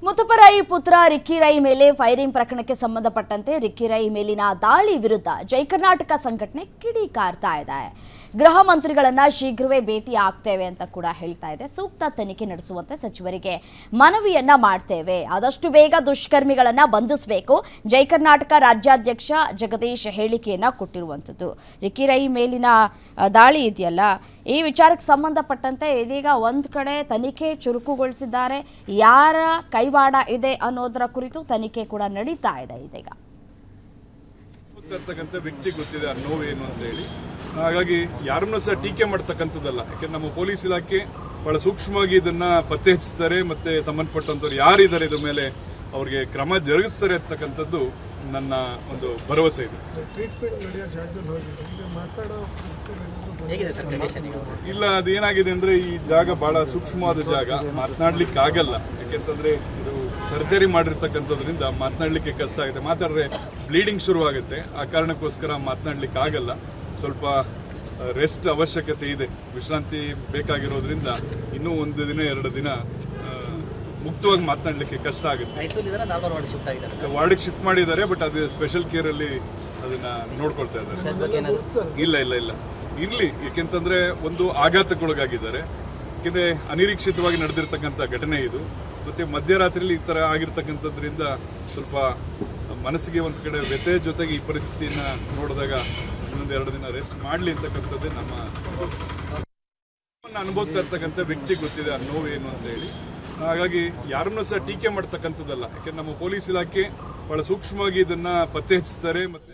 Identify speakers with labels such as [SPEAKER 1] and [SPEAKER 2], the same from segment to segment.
[SPEAKER 1] ಮುತ್ತುಪರಾಯಿ ಪುತ್ರ ರಿಕ್ಕಿ ರೈ ಮೇಲೆ ಫೈರಿಂಗ್ ಪ್ರಕರಣಕ್ಕೆ ಸಂಬಂಧಪಟ್ಟಂತೆ ರಿಕ್ಕಿ ರೈ ಮೇಲಿನ ದಾಳಿ ವಿರುದ್ಧ ಜೈ ಕರ್ನಾಟಕ ಸಂಘಟನೆ ಕಿಡಿಕಾರ್ತಾ ಇದೆ. ಗೃಹ ಮಂತ್ರಿಗಳನ್ನ ಶೀಘ್ರವೇ ಭೇಟಿ ಆಗ್ತೇವೆ ಅಂತ ಕೂಡ ಹೇಳ್ತಾ ಇದೆ. ಸೂಕ್ತ ತನಿಖೆ ನಡೆಸುವಂತೆ ಸಚಿವರಿಗೆ ಮನವಿಯನ್ನ ಮಾಡ್ತೇವೆ. ಆದಷ್ಟು ಬೇಗ ದುಷ್ಕರ್ಮಿಗಳನ್ನ ಬಂಧಿಸಬೇಕು. ಜೈ ಕರ್ನಾಟಕ ರಾಜ್ಯಾಧ್ಯಕ್ಷ ಜಗದೀಶ್ ಹೇಳಿಕೆಯನ್ನ ಕೊಟ್ಟಿರುವಂತದ್ದು. ರಿಕ್ಕಿ ರೈ ಮೇಲಿನ ದಾಳಿ ಇದೆಯಲ್ಲ, ಈ ವಿಚಾರಕ್ಕೆ ಸಂಬಂಧಪಟ್ಟಂತೆ ಇದೀಗ ಒಂದ್ ಕಡೆ ತನಿಖೆ ಚುರುಕುಗೊಳಿಸಿದ್ದಾರೆ. ಯಾರ ಕೈವಾಡ ಇದೆ ಅನ್ನೋದರ ಕುರಿತು ತನಿಖೆ ಕೂಡ ನಡೀತಾ ಇದೆ. ಇದೀಗ
[SPEAKER 2] ವ್ಯಕ್ತಿ ಗೊತ್ತಿದೆ ಆ ನೋವೇನು ಅಂತ ಹೇಳಿ, ಹಾಗಾಗಿ ಯಾರನ್ನೂ ಸಹ ಟೀಕೆ ಮಾಡ್ತಕ್ಕಂಥದ್ದಲ್ಲ. ಯಾಕೆಂದ್ರೆ ನಮ್ಮ ಪೊಲೀಸ್ ಇಲಾಖೆ ಬಹಳ ಸೂಕ್ಷ್ಮವಾಗಿ ಇದನ್ನ ಪತ್ತೆ ಹಚ್ಚುತ್ತಾರೆ, ಮತ್ತೆ ಸಂಬಂಧಪಟ್ಟಂತವ್ರು ಯಾರಿದ್ದಾರೆ ಇದ್ರ ಮೇಲೆ ಅವ್ರಿಗೆ ಕ್ರಮ ಜರುಗಿಸ್ತಾರೆ ಅಂತಕ್ಕಂಥದ್ದು ನನ್ನ ಒಂದು ಭರವಸೆ ಇದೆ. ಇಲ್ಲ, ಅದೇನಾಗಿದೆ ಅಂದ್ರೆ ಈ ಜಾಗ ಬಹಳ ಸೂಕ್ಷ್ಮವಾದ ಜಾಗ, ಮಾತನಾಡ್ಲಿಕ್ಕೆ ಆಗಲ್ಲ. ಯಾಕೆಂತಂದ್ರೆ ಇದು ಸರ್ಜರಿ ಮಾಡಿರ್ತಕ್ಕಂಥದ್ರಿಂದ ಮಾತನಾಡ್ಲಿಕ್ಕೆ ಕಷ್ಟ ಆಗುತ್ತೆ. ಮಾತಾಡಿದ್ರೆ ಬ್ಲೀಡಿಂಗ್ ಶುರುವಾಗುತ್ತೆ. ಆ ಕಾರಣಕ್ಕೋಸ್ಕರ ಮಾತನಾಡ್ಲಿಕ್ಕೆ ಆಗಲ್ಲ. ಸ್ವಲ್ಪ ರೆಸ್ಟ್ ಅವಶ್ಯಕತೆ ಇದೆ, ವಿಶ್ರಾಂತಿ ಬೇಕಾಗಿರೋದ್ರಿಂದ ಇನ್ನೂ ಒಂದು ದಿನ 2 ದಿನ ಮುಕ್ತವಾಗಿ ಮಾತನಾಡ್ಲಿಕ್ಕೆ ಕಷ್ಟ ಆಗುತ್ತೆ. ವಾರ್ಡಿಗೆ ಶಿಫ್ಟ್ ಮಾಡಿದ್ದಾರೆ, ಬಟ್ ಅದು ಸ್ಪೆಷಲ್ ಕೇರ್ ಅಲ್ಲಿ ಅದನ್ನ ನೋಡ್ಕೊಳ್ತಾ ಇದ್ದಾರೆ. ಇಲ್ಲ ಇರ್ಲಿ, ಯಾಕೆಂತಂದ್ರೆ ಒಂದು ಆಘಾತಕ್ಕೊಳಗಾಗಿದ್ದಾರೆ. ಯಾಕೆಂದ್ರೆ ಅನಿರೀಕ್ಷಿತವಾಗಿ ನಡೆದಿರ್ತಕ್ಕಂಥ ಘಟನೆ ಇದು. ಮತ್ತೆ ಮಧ್ಯರಾತ್ರಿಯಲ್ಲಿ ಈ ತರ ಆಗಿರ್ತಕ್ಕಂಥದ್ರಿಂದ ಸ್ವಲ್ಪ ಮನಸ್ಸಿಗೆ ಒಂದು ಕಡೆ ವ್ಯಥೆ, ಜೊತೆಗೆ ಈ ಪರಿಸ್ಥಿತಿಯನ್ನ ನೋಡಿದಾಗ ಇನ್ನೊಂದು 2 ದಿನ ರೆಸ್ಟ್ ಮಾಡ್ಲಿ ಅಂತಕ್ಕಂಥದ್ದೇ ನಮ್ಮ ಅನುಭವಿಸ್ತಾ ಇರ್ತಕ್ಕಂಥ ವ್ಯಕ್ತಿ ಗೊತ್ತಿದೆ ಆ ನೋವೇನು ಅಂತ ಹೇಳಿ. ಹಾಗಾಗಿ ಯಾರನ್ನೂ ಸಹ ಟೀಕೆ ಮಾಡ್ತಕ್ಕಂಥದ್ದಲ್ಲ. ಯಾಕೆಂದ್ರೆ ನಮ್ಮ ಪೊಲೀಸ್ ಇಲಾಖೆ ಬಹಳ ಸೂಕ್ಷ್ಮವಾಗಿ ಇದನ್ನ ಪತ್ತೆ ಹಚ್ಚುತ್ತಾರೆ. ಮತ್ತೆ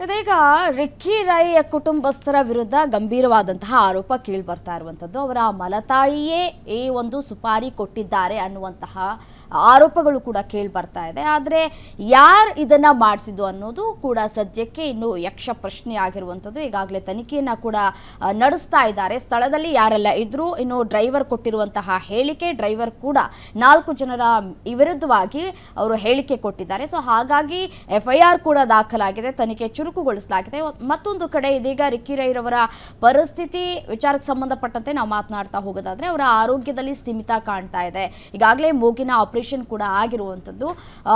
[SPEAKER 1] ಇದೀಗ ರಿಕ್ಕಿ ರೈ ಕುಟುಂಬಸ್ಥರ ವಿರುದ್ಧ ಗಂಭೀರವಾದಂತಹ ಆರೋಪ ಕೇಳಿ ಬರ್ತಾ ಇರುವಂತದ್ದು. ಅವರ ಮಲತಾಯಿಯೇ ಈ ಒಂದು ಸುಪಾರಿ ಕೊಟ್ಟಿದ್ದಾರೆ ಅನ್ನುವಂತಹ ಆರೋಪಗಳು ಕೂಡ ಕೇಳಿ ಬರ್ತಾ ಇದೆ. ಆದರೆ ಯಾರು ಇದನ್ನ ಮಾಡಿಸಿದ್ದು ಅನ್ನೋದು ಕೂಡ ಸದ್ಯಕ್ಕೆ ಇನ್ನು ಯಕ್ಷ ಪ್ರಶ್ನೆ ಆಗಿರುವಂಥದ್ದು. ಈಗಾಗಲೇ ತನಿಖೆಯನ್ನ ಕೂಡ ನಡೆಸ್ತಾ ಇದ್ದಾರೆ. ಸ್ಥಳದಲ್ಲಿ ಯಾರೆಲ್ಲ ಇದ್ರು, ಇನ್ನು ಡ್ರೈವರ್ ಕೊಟ್ಟಿರುವಂತಹ ಹೇಳಿಕೆ, ಡ್ರೈವರ್ ಕೂಡ 4 ಜನರ ವಿರುದ್ಧವಾಗಿ ಅವರು ಹೇಳಿಕೆ ಕೊಟ್ಟಿದ್ದಾರೆ. ಸೊ ಹಾಗಾಗಿ FIR ಕೂಡ ದಾಖಲಾಗಿದೆ, ತನಿಖೆ ಚುರುಕುಗೊಳಿಸಲಾಗಿದೆ. ಮತ್ತೊಂದು ಕಡೆ ಇದೀಗ ರಿಕ್ಕಿ ರೈರವರ ಪರಿಸ್ಥಿತಿ ವಿಚಾರಕ್ಕೆ ಸಂಬಂಧಪಟ್ಟಂತೆ ನಾವು ಮಾತನಾಡ್ತಾ ಹೋಗೋದಾದ್ರೆ ಅವರ ಆರೋಗ್ಯದಲ್ಲಿ ಸ್ಥಿಮಿತ ಕಾಣ್ತಾ ಇದೆ. ಈಗಾಗಲೇ ಮೂಗಿನ ಆಪರೇಷನ್ ಕೂಡ ಆಗಿರುವಂಥದ್ದು.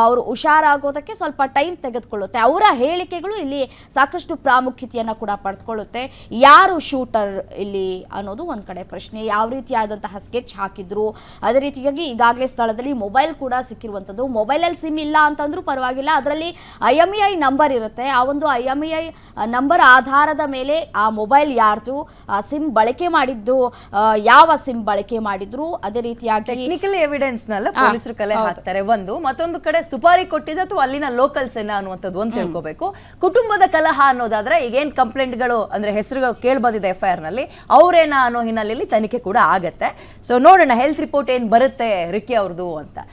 [SPEAKER 1] ಅವರು ಹುಷಾರಾಗೋದಕ್ಕೆ ಸ್ವಲ್ಪ ಟೈಮ್ ತೆಗೆದುಕೊಳ್ಳುತ್ತೆ. ಅವರ ಹೇಳಿಕೆಗಳು ಇಲ್ಲಿ ಸಾಕಷ್ಟು ಪ್ರಾಮುಖ್ಯತೆಯನ್ನು ಕೂಡ ಪಡೆದುಕೊಳ್ಳುತ್ತೆ. ಯಾರು ಶೂಟರ್ ಇಲ್ಲಿ ಅನ್ನೋದು ಒಂದು ಕಡೆ ಪ್ರಶ್ನೆ. ಯಾವ ರೀತಿಯಾದಂತಹ ಸ್ಕೆಚ್ ಹಾಕಿದ್ರು, ಅದೇ ರೀತಿಯಾಗಿ ಈಗಾಗಲೇ ಸ್ಥಳದಲ್ಲಿ ಮೊಬೈಲ್ ಕೂಡ ಸಿಕ್ಕಿರುವಂಥದ್ದು. ಮೊಬೈಲಲ್ಲಿ ಸಿಮ್ ಇಲ್ಲ ಅಂತಂದ್ರೂ ಪರವಾಗಿಲ್ಲ, ಅದರಲ್ಲಿ IMEI ನಂಬರ್ ಇರುತ್ತೆ. ಆ ಒಂದು IMEI ನಂಬರ್ ಆಧಾರದ ಮೇಲೆ ಆ ಮೊಬೈಲ್ ಯಾರ್ದು, ಆ ಸಿಮ್ ಬಳಕೆ ಮಾಡಿದ್ದು ಯಾವ ಸಿಮ್ ಬಳಕೆ ಮಾಡಿದ್ರು, ಅದೇ ರೀತಿಯಾಗಿ
[SPEAKER 3] ಟೆಕ್ನಿಕಲ್ ಎವಿಡೆನ್ಸ್ ನಲ್ಲ ಪೊಲೀಸರು ಕಲೆ ಹಾಕ್ತಾರೆ. ಮತ್ತೊಂದು ಕಡೆ ಸುಪಾರಿ ಕೊಟ್ಟಿದ್ದ ಅಥವಾ ಅಲ್ಲಿನ ಲೋಕಲ್ಸ್ ಏನ ಅನ್ನುವಂಥದ್ದು ಒಂದು ತಿಳ್ಕೋಬೇಕು. ಕುಟುಂಬದ ಕಲಹ ಅನ್ನೋದಾದ್ರೆ ಈಗೇನ್ ಕಂಪ್ಲೇಂಟ್ಗಳು ಅಂದ್ರೆ ಹೆಸರುಗಳು ಕೇಳಿ ಬಂದಿದೆ FIR ನಲ್ಲಿ, ಅವರೇನ ಅನ್ನೋ ಹಿನ್ನೆಲೆಯಲ್ಲಿ ತನಿಖೆ ಕೂಡ ಆಗತ್ತೆ. ಸೊ ನೋಡೋಣ ಹೆಲ್ತ್ ರಿಪೋರ್ಟ್ ಏನ್ ಬರುತ್ತೆ ರಿಕ್ಕಿ ಅವ್ರದ್ದು ಅಂತ.